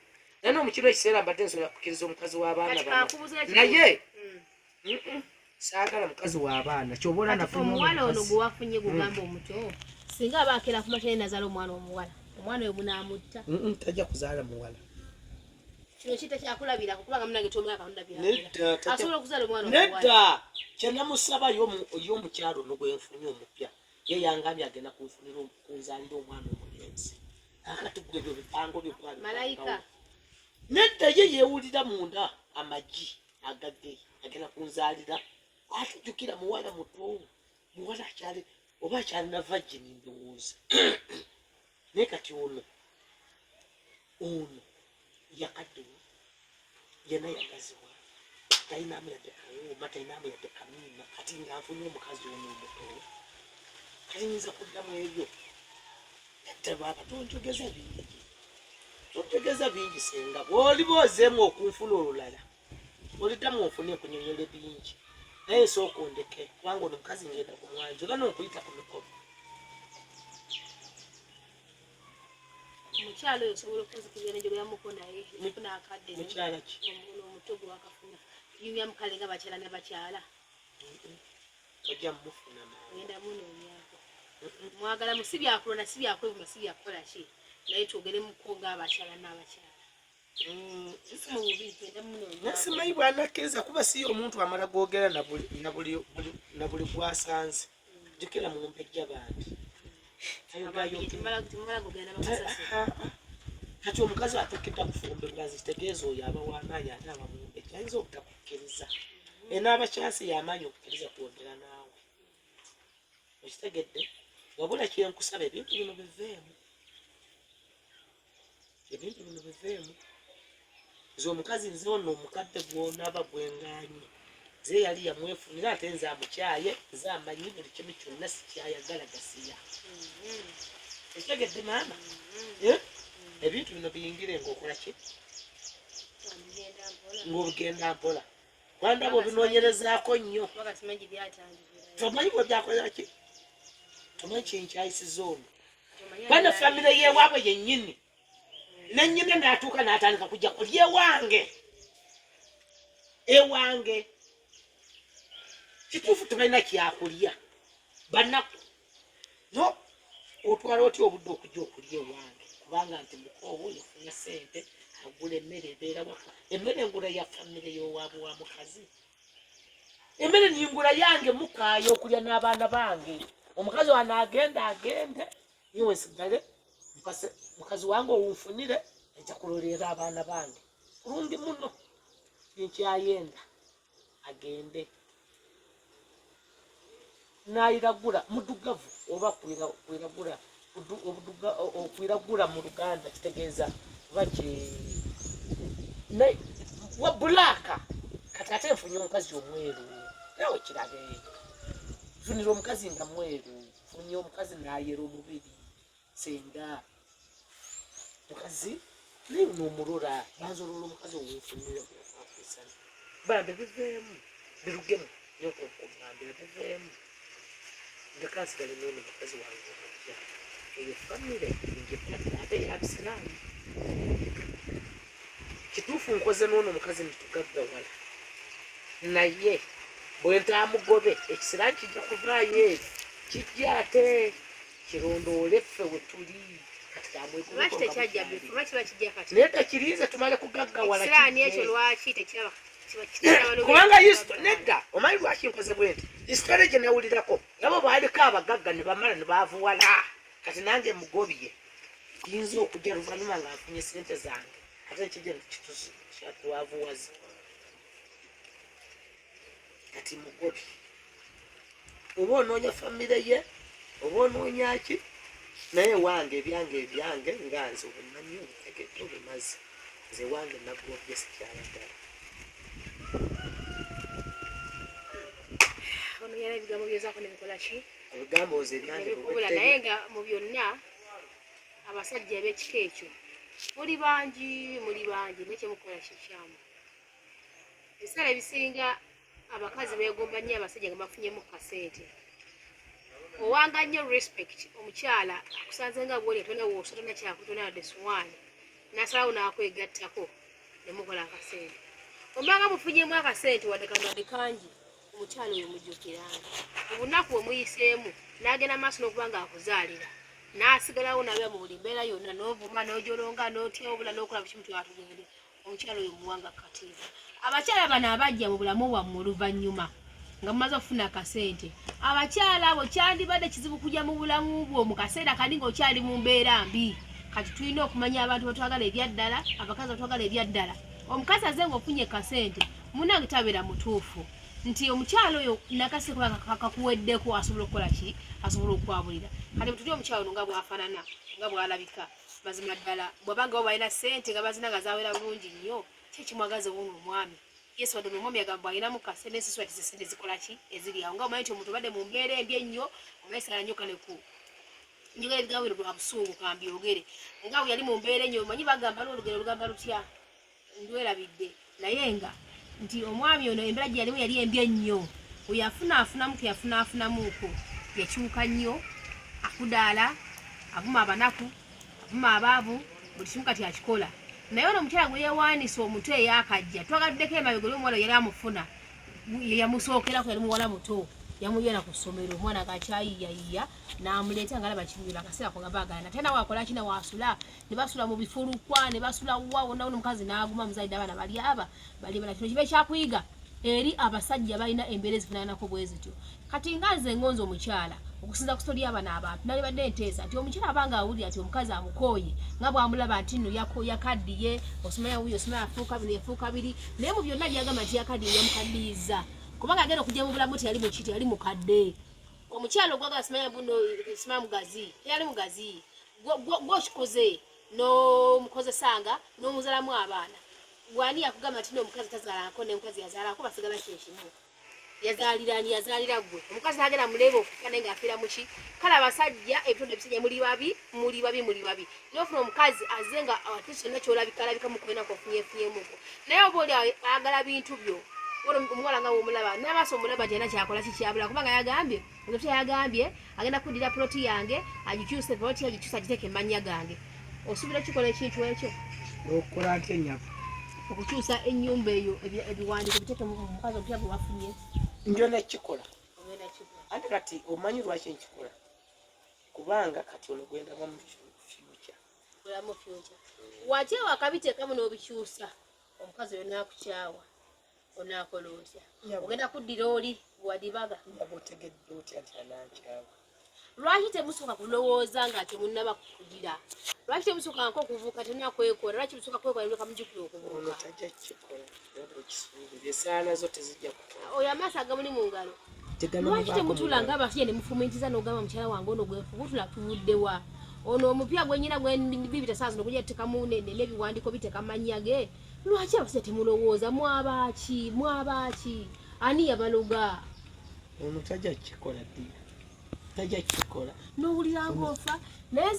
A: naye nomukiro ekiseera mbadde nsobola kukkiriza omukazi w'abaana bana naye saagala mukazi w'abaana kyobola
B: omuwala ono gwe wafunye gugamba omuto singa abaakera kumatene nazaala omwana omuwala omwana oyo munaamutta
A: tajja kuzaala muwala
B: kino kitakyakulabira kubanga munange tomulaka asobola okuzaala omwana
A: nedda kyenamusaba y'omukyalo ono gwenfunye omupya ye yangambye agenda kunzaalira omwana omulenzi akati gwe ebyo bipango
B: malayika
A: nedda ye yeewulira munda amagi agage agenda kunzaalira atujjukira muwala muto muwala akyali oba akyalina vagini ndowooza naye kati ono yakaddewo yena yagaziwa talinamu yadde kawooma talinamu yadde kamiina kati nga nfunye omukazi ono omuto kayinza kuddamu ebyo ettebaaba tonjogeza bingi senga bw'oliba ozeemu okunfuna olulala oliddamu onfune kunyonyole bingi naye sooka ondeke kubanga ono mukazi ngenda kumwanja oba n'okuyita ku mikono
B: omukyalo oyo osobola okuzikirira n'enjogo yamuko naye efuna akadde
A: mukyala ki
B: omuto gwe wakafuna yumya mukale nga bakyala ne bakyala
A: ojja mufuna
B: ogenda munoonyako mwagala mu si byakulonda si byakwevuma si byakukola ki naye twogere muko ng'abakyala n'abakyala
A: nasimanyi bwanakkiriza kuba si omuntu amala gwogera na buli gwasanze jukira mu mpejja bantu kati omukazi atekkedde kufumba engazi kitegeeza oyo aba w'amaanyi ate aba mu mpejja ayinza obutakukkiriza enaabakyasi y'amaanyi okukkiriza kwogera naawe okitegedde wabula kyenkusaba ebintu bino biveemu nze omukazi nze ono omukadde gw'onaaba gwengaanye ze yali yamwefunira ate nze amukyaye nze amanyi buli kimu kyonna sikyayagala gasiya ekitegedde maama ebintu bino biyingire ng'okola ki ng'obigenda mpola kwandaba obinoonyerezaako nnyo tomanyi bwe byakolera ki tomanyi kyenkyayisiza ono bana famire yeewaabwe yennyini nennyine n'atuuka n'atandika kujja kulya ewange kituufu tebalina kyakulya bannaku no otwala otya obudde okujja okulya ewange kubanga nti mukoowo yafuna sente agula emmere ebeera waka emmere engula ya famire y'owaabwe wa mukazi emmere ningula yange mukaayo okulya n'abaana bange omukazi wana agende niwe nsigale mukazi wange owunfunire ejja kuloleera abaana bange kulungi muno nkyayenda agende nayiragula mudugavu oba okwiragula mu Luganda kitegeeza baki wa bulaaka kati ate nfunye omukazi omweru nawe kirabe funira omukazi nga mweru funye omukazi nayera omubiri senga mukazi naye n'omulora banzolola omukazi owunfunire akwisana bambe biveemu birugemu nyokokuŋambira biveemu ndekansigale nene mukazi wange omujja eyo famire ngeate yabisiraamu kituufu nkoze n'ono omukazi nitugaggawala naye bwe ntaamugobe ekisiraamu kijja kuvaayo eri kijja ate kirondoole ffe we tuli naye tekiriize tumale kugaggawala kubanga nedda omanyi lwaki nkoze bwe nti isitole gye nawulirako nabo baaliko abagagga ne bamala ne baavuwala kati nange mugobye yinza okujja luvannyuma nga nfunye sente zange ate ekijja kyatwavuwaza kati mugobye oba onoonya famire ye oba onoonya ki naye wange ebyange nga nze obumanyi obutegedde obumazi nze wange nagobye sikyayagala
B: ebigambo byozaako nebikola ki
A: ebigambo oze ebyange
B: naye nga mu byonna abasajja ab'ekika ekyo muli bangi naye kyemukola kikyamu ebiseera ebisinga abakazi beegomba nnyo abasajja nga bafunyemu kasente owanga nnyo respect omukyala akusanze nga bwoli atona woosa tona kyakutona wadde suwaani nasalawo naakwegattako nemukola akasente ombanga mufunyemu akasente wadde kanwadde kangi omukyala oyo mujjukiranga obunaku bwe muyiseemu n'agenda maaso n'okuba nga akuzaalira n'asigalawo nabya mu buli mbeera yonna n'ovuma n'ojolonga n'otyawubula n'okola bukimu twatugende omukyala oyo muwanga katiibwa abakyala bano abajja mu bulamu bwammwe oluvannyuma nga mumaze okufuna akasente abakyala abo kyandibadde kizibu kujja mu bulamu bwo mu kaseera kali ng'okyali mu mbeera mbi kati tulina okumanya abantu batwagala ebyaddala abakazi batwagala ebyaddala omukazi aze ng'ofunye kasente munange tabeera mutuufu nti omukyalo oyo nakase kakuweddeko asobola okukola ki asobola okwabulira kati tuli omukyalo ono nga bwafaanana nga bwalabika mazima ddala bwabanga bo balina ssente nga bazina nga zawera bulungi nnyo kyekimwagaze wuno omwami yesu wadde omwami agamba alinamu kasente ensiswa ti zisente zikola ki eziri awo nga omanyi nti omuntu badde mu mbeera embi ennyo omaisala nnyo kaleku njogera ebigambo bino lwa busungu kambyogere nga bwe yali mu mbeera ennyo omanyi bagamba n'olugero lugamba lutya ndwerabidde naye nga nti omwami ono embeera gye yalimu yali embi ennyo bwe yafunaafunamu keyafunaafunamuuko yakyuka nnyo akudaala avuma abanaku avuma abaavu buli kimu kati akikola naye ono omukyala gwe yeewaanisa omutwe eyakajja twagaddeko emabega oli omuwala yali amufuna yamusookerako yali muwala muto yamuyera ku ssomero omwana gakyayiyayiya n'amuleeta nga alaba kinyula akaseera ko nga baagala nate nawe akola kina waasula ne basula mu bifulukwa ne basula wa wonna ono omukazi n'aguma muzaalidde abaana bali aba bali bala kino kiba ekyakuyiga eri abasajja balina embeera ezifaananako bwe zityo kati nga nze ngonza omukyala okusinza ku sitoli y'abaana abantu nali badde nteesa nti omukyala abanga awulira nti omukazi amukooye nga bwamulaba nti nno yakaddiye osomaya wuyo osomaya afuuka bino yafuuka biri naye mu byonna byagamba nti yakaddiye yamukaddiyiza kubanga agenda okujja mu bulamu teyali mukiti yali mukadde omukyala ogwagala simanya buno simanya mugazi teyali mugazi gwokikoze n'omukozesanga n'omuzalamu abaana wani yakugamba nti n'omukazi tazaalako n'omukazi yazaalako basigala kyekimu yazaalirani yazaalira gwe omukazi nagenda muleeba okufa naye ng'afiira muki kale abasajja ebitonde ebisajja muli babi nofuna omukazi aze nga ate kyonna kyolabika mukwenako ofunyefunyemuko naye oba oli ayagala bintu byo omuwala nga womulaba n'amaaso omulaba nti alina kyakola kikyabula kubanga yagambye omuti yagambye agenda kuddira ploti yange agikyuse ploti agikyuse agiteeka emmanya gange osuubira ekikola ekintu ekyo
A: okukola ntya ennyabo
B: okukyusa ennyumba eyo ebiwandiiko biteeke mu mukazi omupya gwe wafunye
A: njo nekikola ate kati omanyi lwaki nkikola kubanga kati ono gwendamu mu fyuca
B: olamu fyuca wakyewa akabiteekamu n'obikyusa omukazi oyo naakukyawa onaakola otya ogenda kuddira oli wadibaga
A: yaba otegedde otya nti anankyawa
B: lwaki temusooka kulowooza nga temunnaba kukugira lwaki temusooka nko okuvuuka tenakwekola lwaki musooka kwekola noleka mujjukira okuvuuka
A: ono tajja kukikola oba okisuubira esaala zo tezijja kukola
B: oyo amaaso agamuli mu ngalo lwaki temutula nga abasajja ne mufumitiza n'ogamba mukyala wange ono gwefubutula tuvuddewa ono omupya gwenyina gwebibita saa zino gujja tutekamu n'ebiwandiiko biteka mannya ge lwaki abasajja temulowooza mwabaaki ani yabaloga
A: ono tajja kukikola ddira tajja kukikola
B: n'owulira ng'ofa naye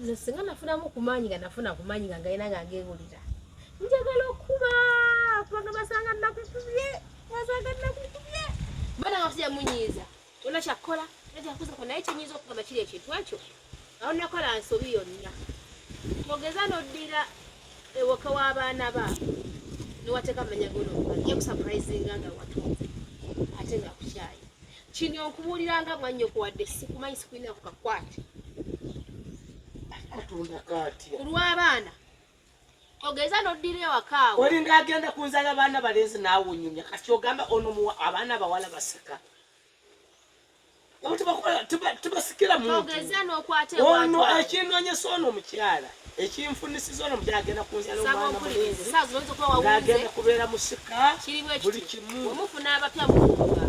B: ze singa nafunamu kumaanyi nga nafuna kumaanyi nga ngayina nga ngeewulira njagala okuba kubanga basanga nakukubye bana abasajja munyiiza tolina kyakkola tolina kyakuzako naye kyenyiza okugamba kiri ekintu ekyo awo nakola nsobi yonna ogeza noddira ewaka w'abaana ba niwateeka amanya gono ye kusapurayizinga nga watunze ate nga kukyayi kino nkubuuliranga mwanyo kuwadde sikumanyi sikulina kukakwate
A: katunda katya
B: olw'abaana ogeza noddira ewakaawo
A: olinga agenda kunzaala abaana balenzi naawunyumya kati ogamba ono abaana abawala baseka tubasikira
B: ogeza n'okwata
A: ono ekinonyesa ono omukyala ekinfunisiza ono omukyala agenda kunzaala omwana mulenzi ng'agenda kubeera musika buli kimu
B: omufuna abapya mulunga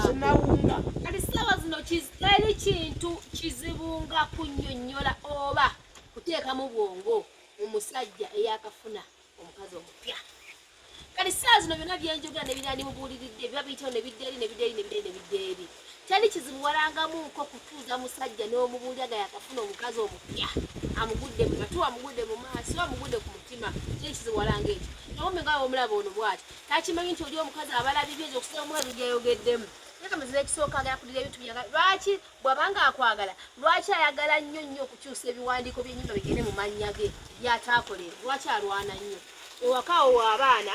A: sinawunga
B: kati ssaawa zino teri kintu kizibu nga kunnyonnyola oba kuteekamu bwongo omusajja eyakafuna omukazi omupya kati ssaawa zino byonna byenjogera nebirandi mubuuliridde biba biyitawo nebiddeeri teri kizibu walangamuko kutuuza musajja n'omubuulira nga yakafuna omukazi omupya amugudde mu matu amugudde mu maaso amugudde ku mutima teri kizibu walanga ekyo naombe nga omulaba ono bw'ati takimanyi nti oli omukazi abalabibye ekyo okusinga omukazi gyeyogeddemu yekamazira ekisooka agala kuddira ebintu byaga lwaki bw'abanga akwagala lwaki ayagala nnyo okukyusa ebiwandiiko by'ennyumba bigende mu mannya ge byataakolera lwaki alwana nnyo ewakaawo w'abaana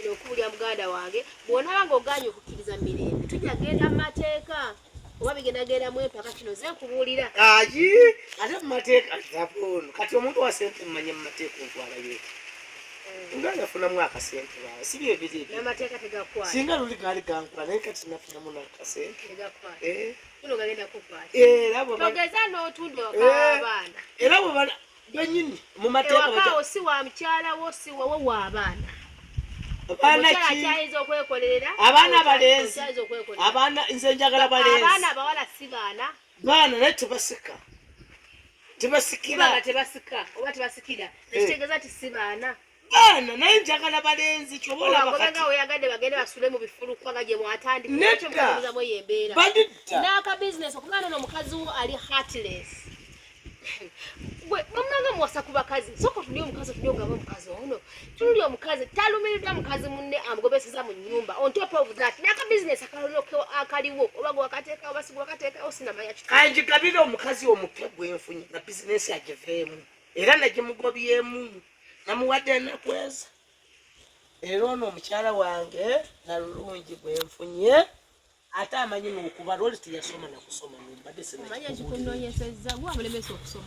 B: kino okuwulira muganda wange bw'onaaba ng'oganye okukkiriza mu mirembe tujja genda mu mateeka oba bigendagenda mu empaka kino ze nkubuulira
A: ayi ate mu mateeka zapono kati omuntu wa sente mumanye mu mateeka ontwalayo nga nafunamu akasente bawe si bye biri
B: n'amateeka tegakwata
A: singa luli gaali gankula naye kati nafunamu n'akasente
B: tegakwata kuno gagenda kukwata
A: era
B: togeza n'otunda ewaka w'abaana
A: era benyini mu mateeka
B: ewaka si wa mukyala wo si wowe wa abaana
A: abaana balenzi abaana nze njagala balenzi
B: abaana bawala si baana
A: baana naye tebasika tebasikira
B: tebasika oba tebasikira ekitegeeza nti si baana
A: baana naye njagala balenzi kyobaolabakati
B: weyagadde bagende basule mu bifulukwaga gye mwatandika
A: nedda
B: yembeera
A: badidda
B: n'aka bizinesi okuba nono omukazi wo ali heartless gwe bamulanga muwasa ku bakazi soka tuli omukazi tuli ogamba omukazi ono tuli omukazi talumiriddwa mukazi munne amugobeseza mu nnyumba on top of that n'aka bizinesi akaloloko akaliwo oba gwe wakateekawo basigu wakateekawo sinamanya
A: kanjigabire omukazi omupya gwenfunye na bizinesi agiveemu era nagimugobyemu namuwadde enakweza era ono omukyala wange nalulungi gwenfunye ate amanyi nokubala oli teyasoma nakusoma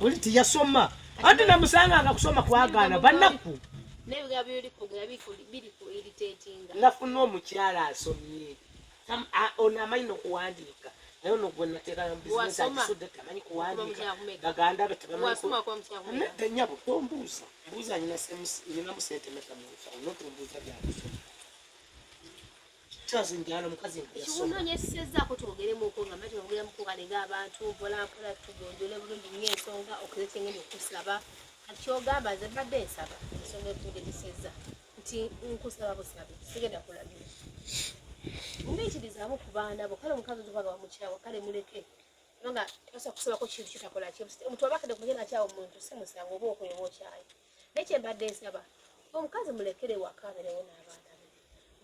A: oli teyasoma ate namusanganga kusoma kwagaana banaku nafuna omukyala asomye ono amanyi nokuwandiika naye ono gwe nateekanga mu bizinesi agisudde tamanyi kuwandiika baganda be tebamanyinedda nyabo tombuuza mbuuza nyinamu sentemeka mufa notombuuza byakusoma kyazi njala omukazi
B: kikunonyesezzaako twogeremuko nga mati ogera mukubalega abantu mpolampola tugonjole bulungi nnyo ensonga okuza kyengenda okusaba kati kyogamba nze mbadde nsaba ensonga ekundegesezza nti nkusaba busabe sigenda kulabira mbikirizaamu ku baana bo kale omukazi otubaga bamukyawo kale muleke kubanga tosobola kusabako kintu kitakola omuntu abakadde kugenda akyawo omuntu si musango oba okoyoba okyayi naye kyembadde nsaba omukazi mulekere wakaberewo n'abaana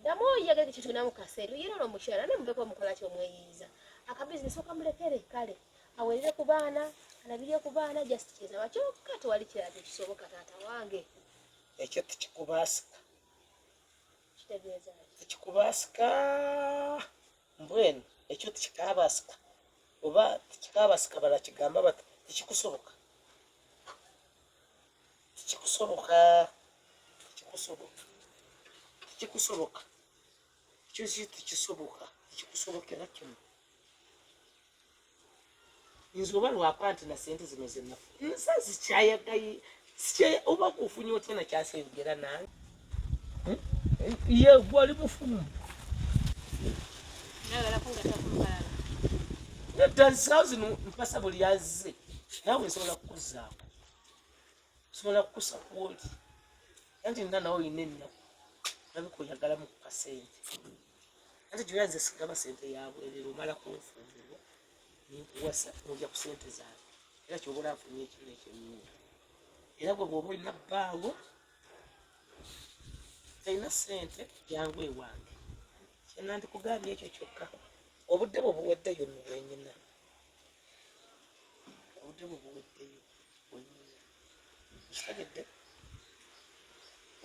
B: ddamu oyagala ekituna mu kaseera yera ono omukyala nemuveko omukola kyomweyiiza akabizinesi okamulekere kale awerere ku baana alabirye ku baana just kyezaba kyokka tewali kirabyo kisoboka taata wange
A: ekyo tekikubaasika
B: kitegeeza
A: tekikubaasika mbwenu ekyo tekikabaasika oba tekikabaasika balakigamba bati tekikusoboka tekikusoboka ekyo tekisoboka tekikusobokera kimu nze oba lwakwa nti na sente zino zenafu nsa zikyayagayi oba kufunye otya nakyasengera nange ye gwali mufumu nedda nsaawo zino mpasa buli yazze naawe nsobola kukuzaako nsobola kukusa kwoli anti nina nawe olina ennaku nabikoyagalamu ku kasente anti gyoyanze sigaba sente yabwerera omala kunfumbirwa ninkuwasa nojja ku sente zange era kyobola nfunye ekiro ekyenyuuka era gwe bwoba olina bbaawo talina sente jangu ewange kyenandikugambye ekyo kyokka obudde bwe buweddeyo nno bwenyina obudde bwe buweddeyo bwenyina kitegedde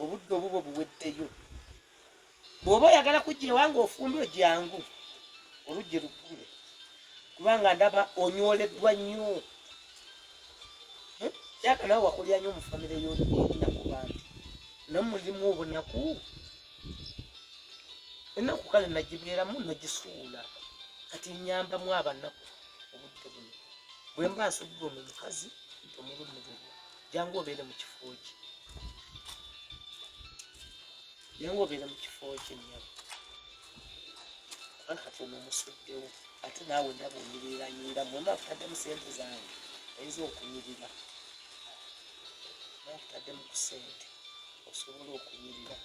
A: obudde obubwo buweddeyo bw'oba oyagala kujja ewange ofumbire jangu oluggi luggule kubanga ndaba onyoleddwa nnyo kyaka nawe wakulya nnyo mu famire y'olinaku bantu namulimu obunaku ennaku kale nagibeeramu nagisuula kati nyambamu abanaku obudde buno bwe mba nsudde ono omukazi tomulumirwa jangu obeere mu kifo ki jangu obeere mu kifo ki nnyabo kubanga kati ono omusuddewo ate naawe ndaba onyiriranyiira mwemba akutaddemu sente zange oyinza okunyirira nakutaddemu ku sente osobola okunyirira